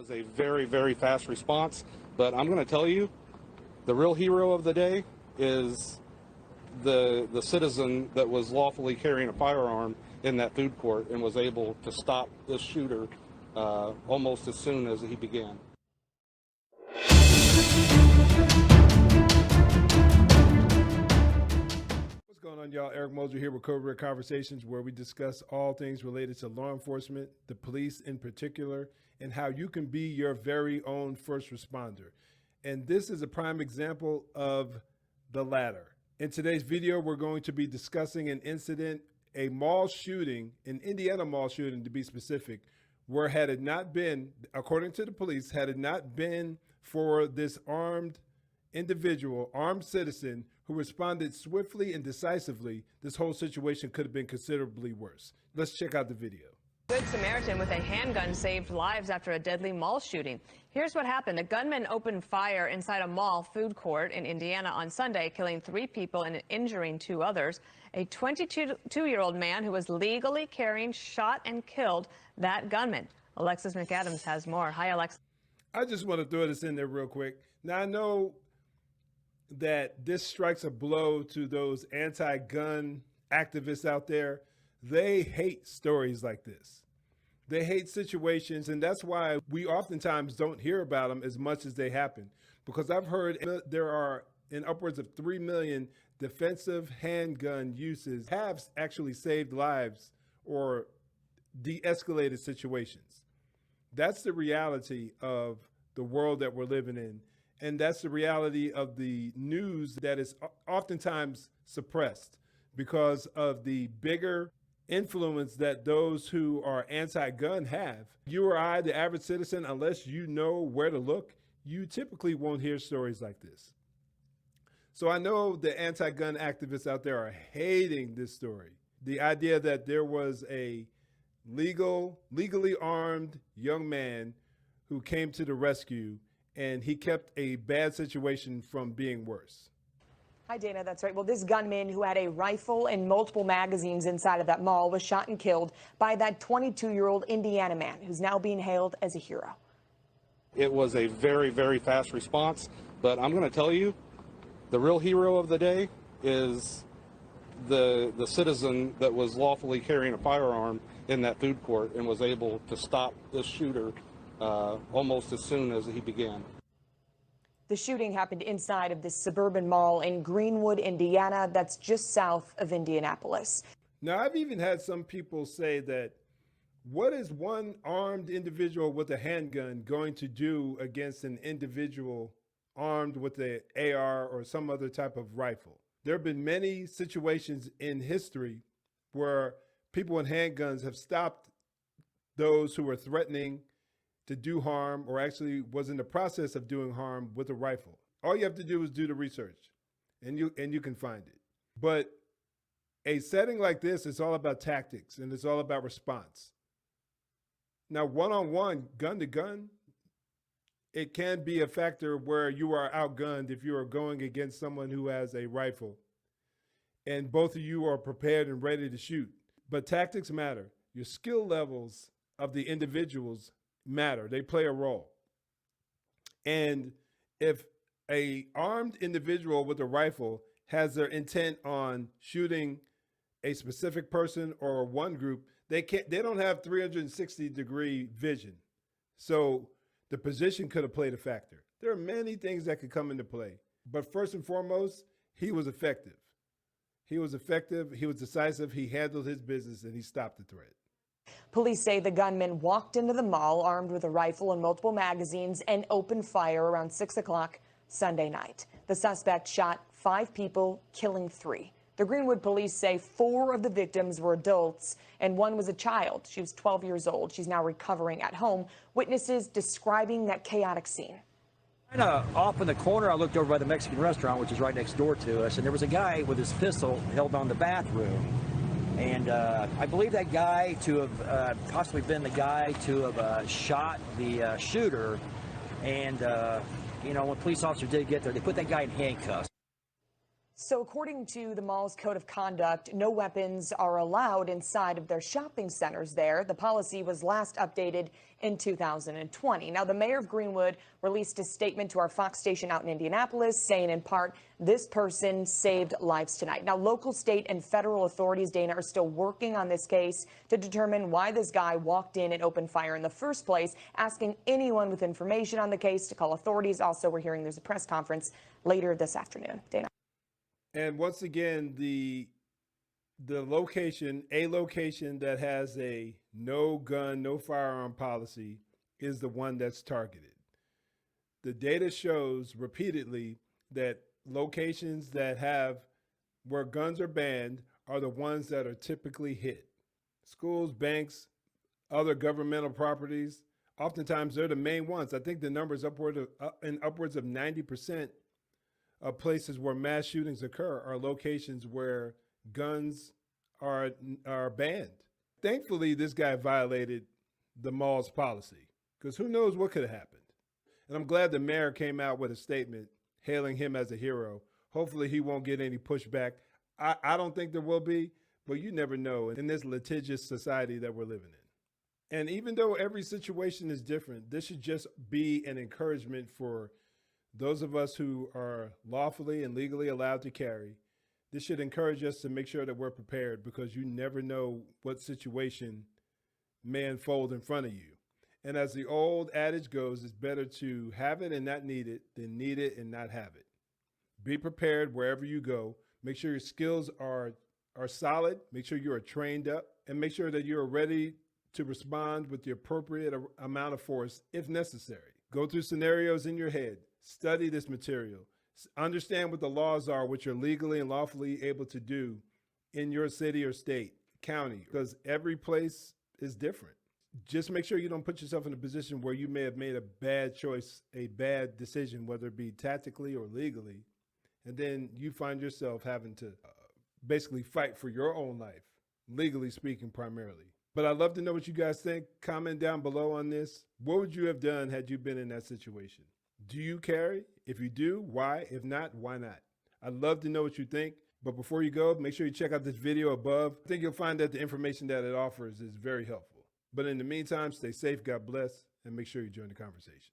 was a very, very fast response, but I'm going to tell you, the real hero of the day is the citizen that was lawfully carrying a firearm in that food court and was able to stop this shooter almost as soon as he began. What's going on, y'all? Eric Moser here with Code Red Conversations, where we discuss all things related to law enforcement, the police in particular, and how you can be your very own first responder. And this is a prime example of the latter. In today's video, we're going to be discussing an incident, a mall shooting, an Indiana mall shooting to be specific, where had it not been, according to the police, had it not been for this armed individual, armed citizen who responded swiftly and decisively, this whole situation could have been considerably worse. Let's check out the video. Good Samaritan with a handgun saved lives after a deadly mall shooting. Here's what happened. A gunman opened fire inside a mall food court in Indiana on Sunday, killing 3 people and injuring 2 others. A 22-year-old man who was legally carrying shot and killed that gunman. Alexis McAdams has more. Hi, Alexis. I just want to throw this in there real quick. Now, I know that this strikes a blow to those anti-gun activists out there. They hate stories like this. They hate situations, and that's why we oftentimes don't hear about them as much as they happen. Because I've heard there are in upwards of 3 million defensive handgun uses have actually saved lives or de-escalated situations. That's the reality of the world that we're living in. And that's the reality of the news that is oftentimes suppressed because of the bigger influence that those who are anti-gun have. You or I, the average citizen, unless you know where to look, you typically won't hear stories like this. So I know the anti-gun activists out there are hating this story. The idea that there was a legally armed young man who came to the rescue and he kept a bad situation from being worse. Hi, Dana. That's right. Well, this gunman who had a rifle and multiple magazines inside of that mall was shot and killed by that 22-year-old Indiana man who's now being hailed as a hero. It was a very, very fast response, but I'm going to tell you, the real hero of the day is the citizen that was lawfully carrying a firearm in that food court and was able to stop this shooter almost as soon as he began. The shooting happened inside of this suburban mall in Greenwood, Indiana. That's just south of Indianapolis. Now, I've even had some people say that what is one armed individual with a handgun going to do against an individual armed with an AR or some other type of rifle? There have been many situations in history where people with handguns have stopped those who were threatening to do harm or actually was in the process of doing harm with a rifle. All you have to do is do the research and you can find it. But a setting like this is all about tactics and it's all about response. Now, one-on-one, gun to gun, it can be a factor where you are outgunned if you are going against someone who has a rifle and both of you are prepared and ready to shoot. But tactics matter. Your skill levels of the individuals matter. They play a role. And if a armed individual with a rifle has their intent on shooting a specific person or one group, they don't have 360-degree vision. So the position could have played a factor. There are many things that could come into play. But first and foremost, he was effective. He was effective, he was decisive, he handled his business, and he stopped the threat. Police say the gunman walked into the mall armed with a rifle and multiple magazines and opened fire around 6 o'clock Sunday night. The suspect shot 5 people, killing 3. The Greenwood police say 4 of the victims were adults and 1 was a child. She was 12 years old. She's now recovering at home. Witnesses describing that chaotic scene. Kind of off in the corner, I looked over by the Mexican restaurant, which is right next door to us, and there was a guy with his pistol held on the bathroom. And I believe that guy to have possibly been the guy to have shot the shooter. And, you know, when police officers did get there, they put that guy in handcuffs. So according to the mall's code of conduct, no weapons are allowed inside of their shopping centers there. The policy was last updated in 2020. Now, the mayor of Greenwood released a statement to our Fox station out in Indianapolis saying in part, this person saved lives tonight. Now, local, state, and federal authorities, Dana, are still working on this case to determine why this guy walked in and opened fire in the first place, asking anyone with information on the case to call authorities. Also, we're hearing there's a press conference later this afternoon. Dana. And once again, the location, a location that has a no gun, no firearm policy is the one that's targeted. The data shows repeatedly that locations that have where guns are banned are the ones that are typically hit. Schools, banks, other governmental properties, oftentimes they're the main ones. I think the number is upwards of 90% of places where mass shootings occur are locations where guns are banned. Thankfully, this guy violated the mall's policy, because who knows what could have happened. And I'm glad the mayor came out with a statement hailing him as a hero. Hopefully he won't get any pushback. I don't think there will be, but you never know in this litigious society that we're living in. And even though every situation is different, this should just be an encouragement for those of us who are lawfully and legally allowed to carry. This should encourage us to make sure that we're prepared, because you never know what situation may unfold in front of you. And as the old adage goes, it's better to have it and not need it than need it and not have it. Be prepared wherever you go. Make sure your skills are solid. Make sure you are trained up, and make sure that you're ready to respond with the appropriate amount of force if necessary. Go through scenarios in your head. Study this material. Understand what the laws are, what you're legally and lawfully able to do in your city or state, county, because every place is different. Just make sure you don't put yourself in a position where you may have made a bad choice, a bad decision, whether it be tactically or legally, and then you find yourself having to basically fight for your own life, legally speaking primarily. But I'd love to know what you guys think. Comment down below on this. What would you have done had you been in that situation? Do you carry? If you do, why? If not, why not? I'd love to know what you think. But before you go, make sure you check out this video above. I think you'll find that the information that it offers is very helpful. But in the meantime, stay safe, God bless, and make sure you join the conversation.